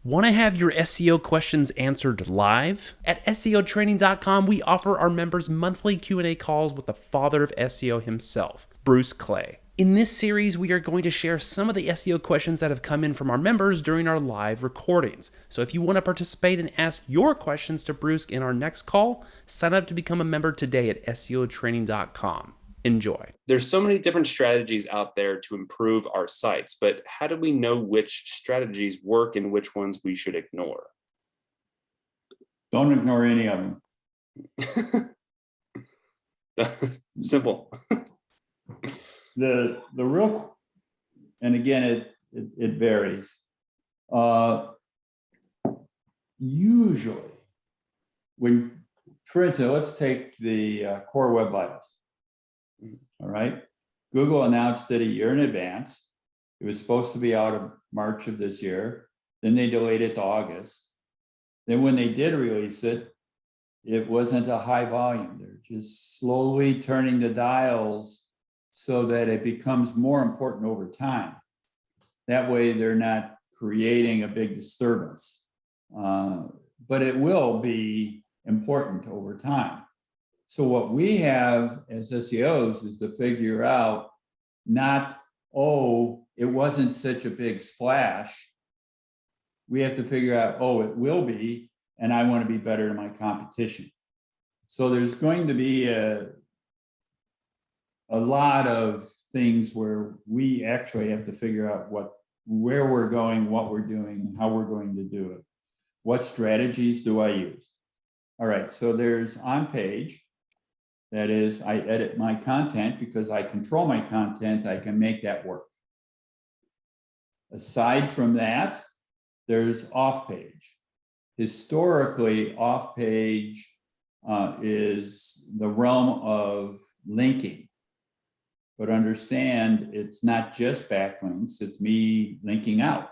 Want to have your SEO questions answered live? At SEOtraining.com, we offer our members monthly Q&A calls with the father of SEO himself, Bruce Clay. In this series, we are going to share some of the SEO questions that have come in from our members during our live recordings. So if you want to participate and ask your questions to Bruce in our next call, sign up to become a member today at SEOtraining.com. Enjoy. There's so many different strategies out there to improve our sites, but how do we know which strategies work and which ones we should ignore? Don't ignore any of them. Simple. The real, and again, it varies. Usually, for instance, let's take the Core Web Vitals. All right. Google announced it a year in advance. It was supposed to be out of March of this year. Then they delayed it to August. Then when they did release it, it wasn't a high volume. They're just slowly turning the dials so that it becomes more important over time. That way they're not creating a big disturbance. But it will be important over time. So what we have as SEOs is to figure out not, oh, it wasn't such a big splash. We have to figure out, oh, it will be, and I want to be better than my competition. So there's going to be a lot of things where we actually have to figure out where we're going, what we're doing, how we're going to do it. What strategies do I use? All right, so there's on page. That is, I edit my content because I control my content. I can make that work. Aside from that, there's off page. Historically, off page is the realm of linking. But understand, it's not just backlinks. It's me linking out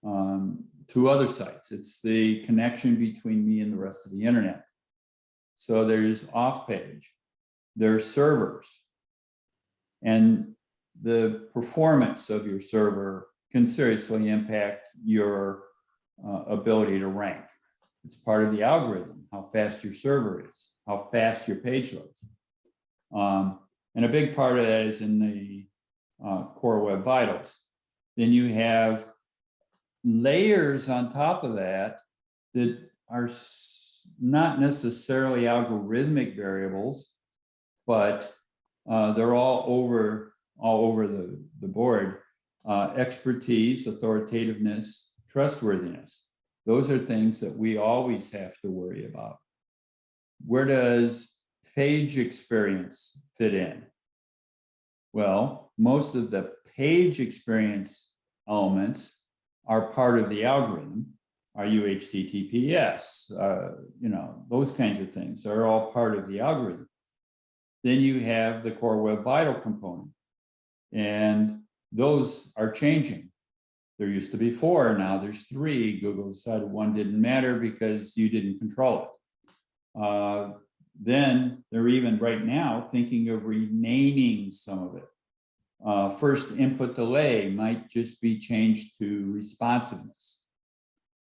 to other sites. It's the connection between me and the rest of the internet. So there's off page, there's servers, and the performance of your server can seriously impact your ability to rank. It's part of the algorithm, how fast your server is, how fast your page loads. And a big part of that is in the Core Web Vitals. Then you have layers on top of that that are not necessarily algorithmic variables, but they're all over the board. Expertise, authoritativeness, trustworthiness. Those are things that we always have to worry about. Where does page experience fit in? Well, most of the page experience elements are part of the algorithm. Are you HTTPS? Those kinds of things are all part of the algorithm. Then you have the Core Web Vital component, and those are changing. There used to be 4, now there's 3. Google decided one didn't matter because you didn't control it. Then they're even right now thinking of renaming some of it. First input delay might just be changed to responsiveness.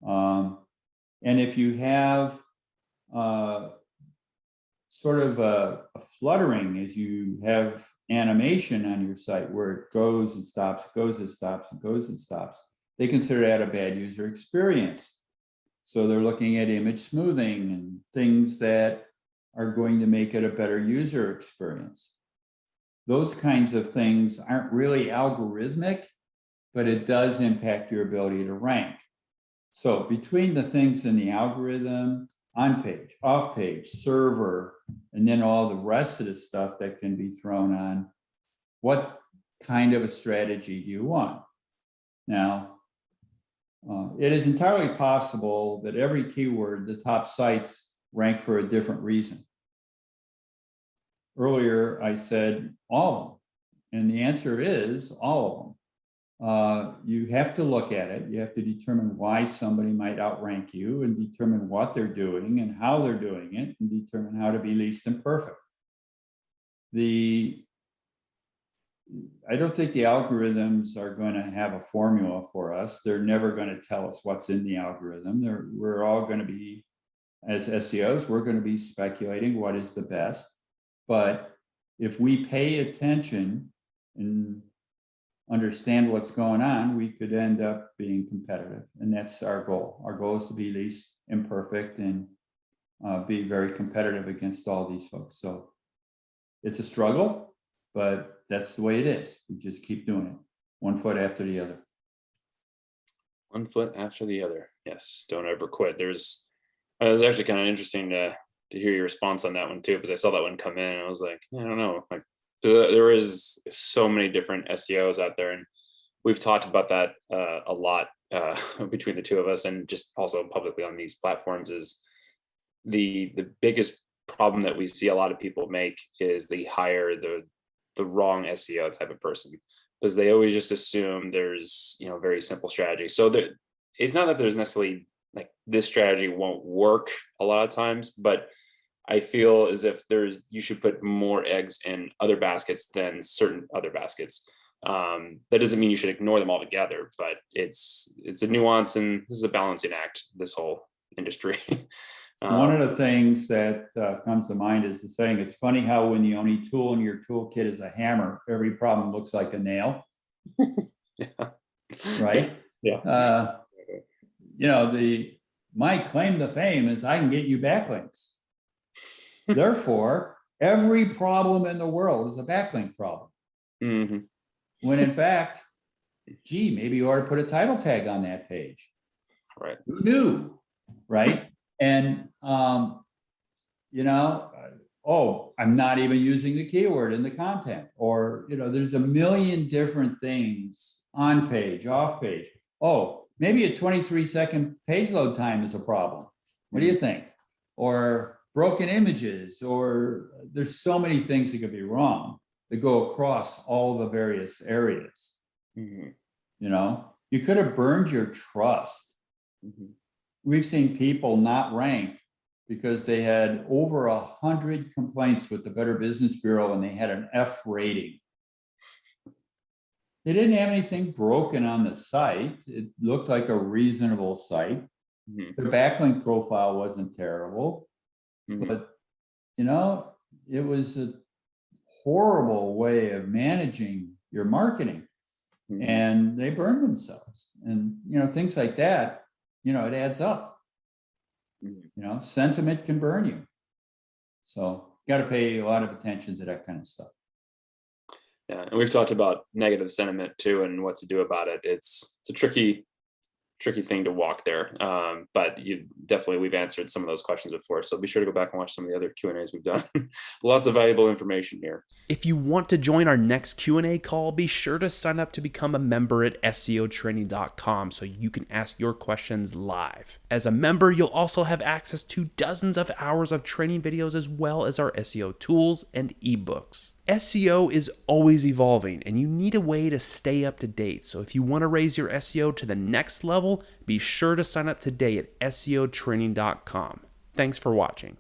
And if you have sort of a fluttering as you have animation on your site where it goes and stops, goes and stops, and goes and stops, they consider that a bad user experience. So they're looking at image smoothing and things that are going to make it a better user experience. Those kinds of things aren't really algorithmic, but it does impact your ability to rank. So between the things in the algorithm, on page, off page, server, and then all the rest of the stuff that can be thrown on, what kind of a strategy do you want? Now, it is entirely possible that every keyword, the top sites rank for a different reason. Earlier, I said all of them, and the answer is all of them. You have to look at it. You have to determine why somebody might outrank you and determine what they're doing and how they're doing it and determine how to be least imperfect. The I don't think the algorithms are going to have a formula for us. They're never going to tell us what's in the algorithm. We're all going to be, as SEOs, we're going to be speculating what is the best. But if we pay attention and understand what's going on, we could end up being competitive. And that's our goal. Our goal is to be least imperfect and be very competitive against all these folks. So it's a struggle, but that's the way it is. We just keep doing it, one foot after the other. One foot after the other. Yes, don't ever quit. It was actually kind of interesting to hear your response on that one too, because I saw that one come in and I was like, I don't know. Like there is so many different SEOs out there, and we've talked about that a lot between the two of us, and just also publicly on these platforms. Is the biggest problem that we see a lot of people make is they hire the wrong SEO type of person, because they always just assume there's very simple strategy. So it's not that there's necessarily like this strategy won't work a lot of times, but I feel as if you should put more eggs in other baskets than certain other baskets. That doesn't mean you should ignore them altogether, but it's a nuance, and this is a balancing act, this whole industry. One of the things that comes to mind is the saying, it's funny how when the only tool in your toolkit is a hammer, every problem looks like a nail. Yeah. Right? Yeah. My claim to fame is I can get you backlinks. Therefore, every problem in the world is a backlink problem. Mm-hmm. When in fact, maybe you ought to put a title tag on that page. Right. Who knew? Right. And, I'm not even using the keyword in the content, or, there's a million different things on page, off page. Oh, maybe a 23-second page load time is a problem. What do you think? Or broken images, or there's so many things that could be wrong that go across all the various areas. Mm-hmm. You could have burned your trust. Mm-hmm. We've seen people not rank because they had over 100 complaints with the Better Business Bureau and they had an F rating. They didn't have anything broken on the site. It looked like a reasonable site. Mm-hmm. Their backlink profile wasn't terrible, Mm-hmm. but it was a horrible way of managing your marketing. Mm-hmm. And they burned themselves. And things like that, it adds up. Mm-hmm. Sentiment can burn you. So you got to pay a lot of attention to that kind of stuff. Yeah, and we've talked about negative sentiment too, and what to do about it. It's a tricky thing to walk there. But we've answered some of those questions before. So be sure to go back and watch some of the other Q&As we've done. Lots of valuable information here. If you want to join our next Q&A call, be sure to sign up to become a member at SEOtraining.com so you can ask your questions live. As a member, you'll also have access to dozens of hours of training videos, as well as our SEO tools and ebooks. SEO is always evolving, and you need a way to stay up to date. So if you want to raise your SEO to the next level, be sure to sign up today at SEOtraining.com. Thanks for watching.